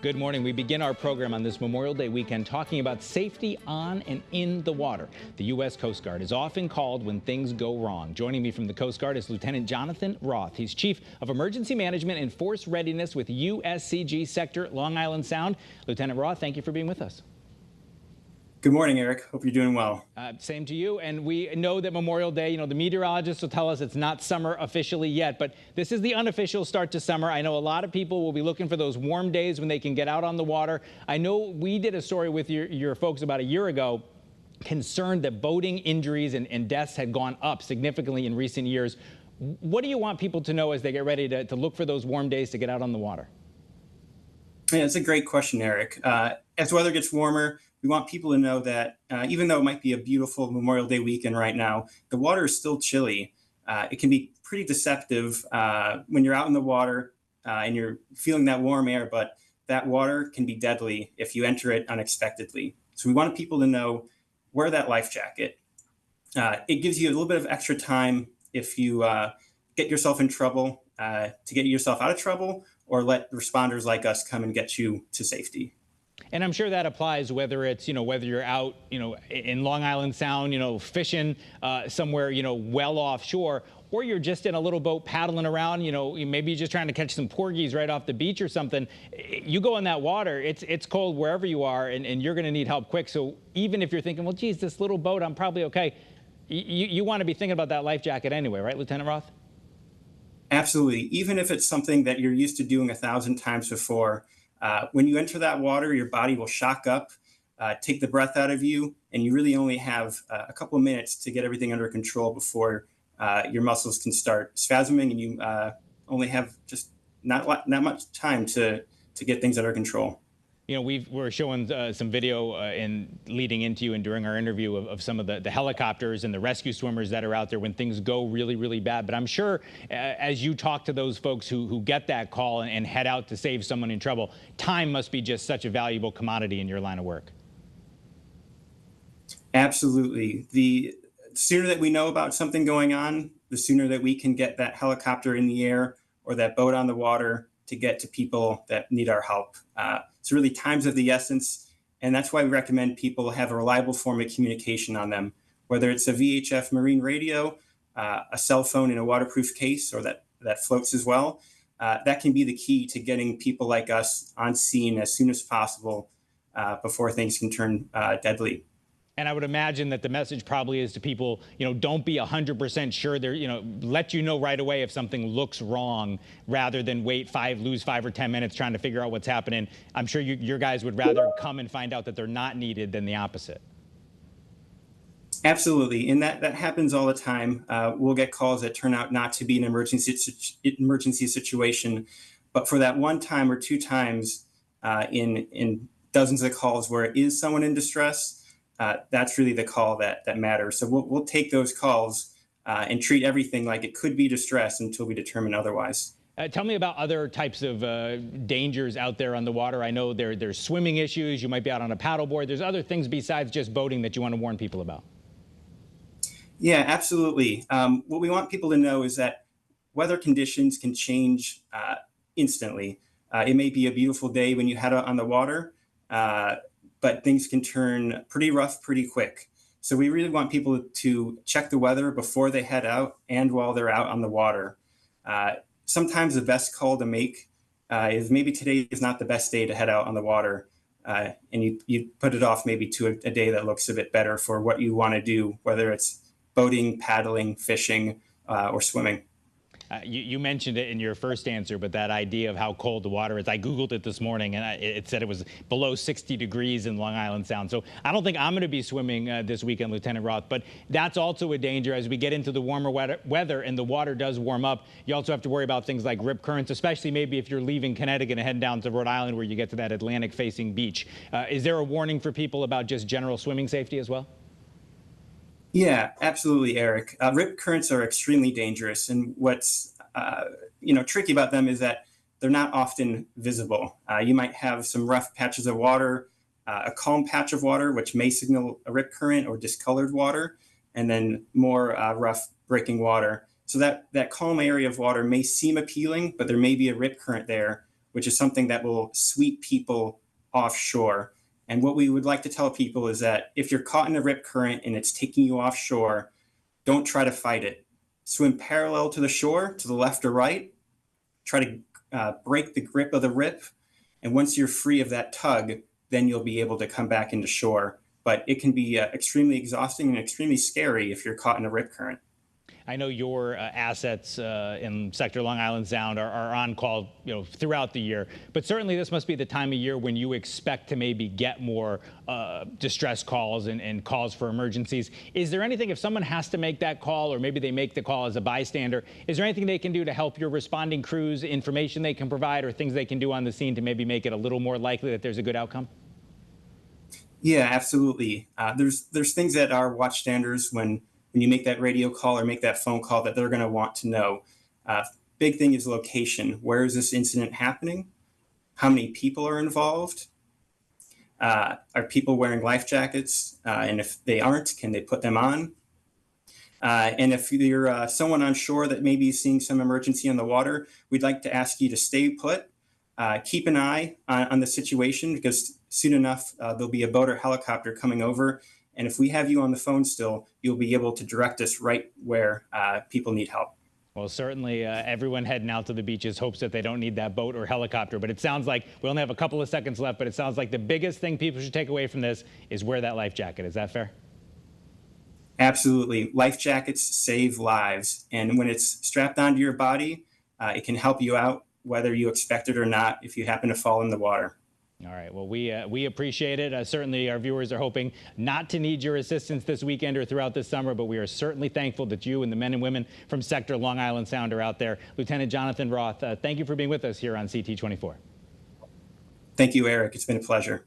Good morning. We begin our program on this Memorial Day weekend talking about safety on and in the water. The U.S. Coast Guard is often called when things go wrong. Joining me from the Coast Guard is Lieutenant Jonathan Roth. He's Chief of Emergency Management and Force Readiness with USCG Sector, Long Island Sound. Lieutenant Roth, thank you for being with us. Good morning, Eric. Hope you're doing well. Same to you. And we know that Memorial Day, the meteorologists will tell us it's not summer officially yet, but this is the unofficial start to summer. I know a lot of people will be looking for those warm days when they can get out on the water. I know we did a story with your folks about a year ago, concerned that boating injuries and deaths had gone up significantly in recent years. What do you want people to know as they get ready to look for those warm days to get out on the water? Yeah, it's a great question, Eric. As the weather gets warmer, we want people to know that even though it might be a beautiful Memorial Day weekend right now, the water is still chilly. It can be pretty deceptive when you're out in the water and you're feeling that warm air, but that water can be deadly if you enter it unexpectedly. So we want people to know, wear that life jacket. It gives you a little bit of extra time if you get yourself in trouble to get yourself out of trouble, or let responders like us come and get you to safety. And I'm sure that applies whether it's, whether you're out, in Long Island Sound, fishing somewhere, well offshore, or you're just in a little boat paddling around, maybe you're just trying to catch some porgies right off the beach or something. You go in that water, it's cold wherever you are, and you're going to need help quick. So even if you're thinking, well, geez, this little boat, I'm probably okay, you want to be thinking about that life jacket anyway, right, Lieutenant Roth? Absolutely. Even if it's something that you're used to doing 1,000 times before, when you enter that water, your body will shock up, take the breath out of you, and you really only have a couple of minutes to get everything under control before your muscles can start spasming, and you only have just not much time to get things under control. We're showing some video leading into you and during our interview of some of the helicopters and the rescue swimmers that are out there when things go really, really bad. But I'm sure as you talk to those folks who get that call and head out to save someone in trouble, time must be just such a valuable commodity in your line of work. Absolutely. The sooner that we know about something going on, the sooner that we can get that helicopter in the air or that boat on the water to get to people that need our help. So really, time's of the essence, and that's why we recommend people have a reliable form of communication on them, whether it's a VHF marine radio, a cell phone in a waterproof case, or that floats as well. That can be the key to getting people like us on scene as soon as possible before things can turn deadly. And I would imagine that the message probably is to people, don't be 100% sure. They're, let you know right away if something looks wrong, rather than lose 5 or 10 minutes trying to figure out what's happening. I'm sure your guys would rather come and find out that they're not needed than the opposite. Absolutely, and that happens all the time. We'll get calls that turn out not to be an emergency situation, but for that one time or two times in dozens of calls where it is someone in distress, that's really the call that matters. So we'll take those calls and treat everything like it could be distress until we determine otherwise. Tell me about other types of dangers out there on the water. I know there's swimming issues. You might be out on a paddleboard. There's other things besides just boating that you want to warn people about. Yeah, absolutely. What we want people to know is that weather conditions can change instantly. It may be a beautiful day when you head out on the water, but things can turn pretty rough pretty quick. So we really want people to check the weather before they head out and while they're out on the water. Sometimes the best call to make is maybe today is not the best day to head out on the water. And you put it off maybe to a day that looks a bit better for what you want to do, whether it's boating, paddling, fishing, or swimming. You mentioned it in your first answer, but that idea of how cold the water is, I Googled it this morning, and it said it was below 60 degrees in Long Island Sound. So I don't think I'm going to be swimming this weekend, Lieutenant Roth, but that's also a danger as we get into the warmer weather and the water does warm up. You also have to worry about things like rip currents, especially maybe if you're leaving Connecticut and heading down to Rhode Island where you get to that Atlantic-facing beach. Is there a warning for people about just general swimming safety as well? Yeah, absolutely, Eric. Rip currents are extremely dangerous, and what's tricky about them is that they're not often visible. You might have some rough patches of water, a calm patch of water, which may signal a rip current, or discolored water, and then more rough breaking water. So that calm area of water may seem appealing, but there may be a rip current there, which is something that will sweep people offshore. And what we would like to tell people is that if you're caught in a rip current and it's taking you offshore, don't try to fight it. Swim parallel to the shore, to the left or right. Try to break the grip of the rip. And once you're free of that tug, then you'll be able to come back into shore. But it can be extremely exhausting and extremely scary if you're caught in a rip current. I know your assets in Sector Long Island Sound are on call, throughout the year. But certainly this must be the time of year when you expect to maybe get more distress calls and calls for emergencies. Is there anything, if someone has to make that call, or maybe they make the call as a bystander, is there anything they can do to help your responding crews, information they can provide, or things they can do on the scene to maybe make it a little more likely that there's a good outcome? Yeah, absolutely. There's things that our watchstanders, when you make that radio call or make that phone call, that they're going to want to know. Big thing is location. Where is this incident happening? How many people are involved? Are people wearing life jackets? And if they aren't, can they put them on? And if you're someone on shore that may be seeing some emergency on the water, we'd like to ask you to stay put. Keep an eye on the situation, because soon enough there'll be a boat or helicopter coming over. And if we have you on the phone still, you'll be able to direct us right where people need help. Well, certainly everyone heading out to the beaches hopes that they don't need that boat or helicopter. But it sounds like we only have a couple of seconds left, but it sounds like the biggest thing people should take away from this is wear that life jacket. Is that fair? Absolutely. Life jackets save lives. And when it's strapped onto your body, it can help you out, whether you expect it or not, if you happen to fall in the water. All right. Well, we appreciate it. Certainly, our viewers are hoping not to need your assistance this weekend or throughout this summer, but we are certainly thankful that you and the men and women from Sector Long Island Sound are out there. Lieutenant Jonathan Roth, thank you for being with us here on CT24. Thank you, Eric. It's been a pleasure.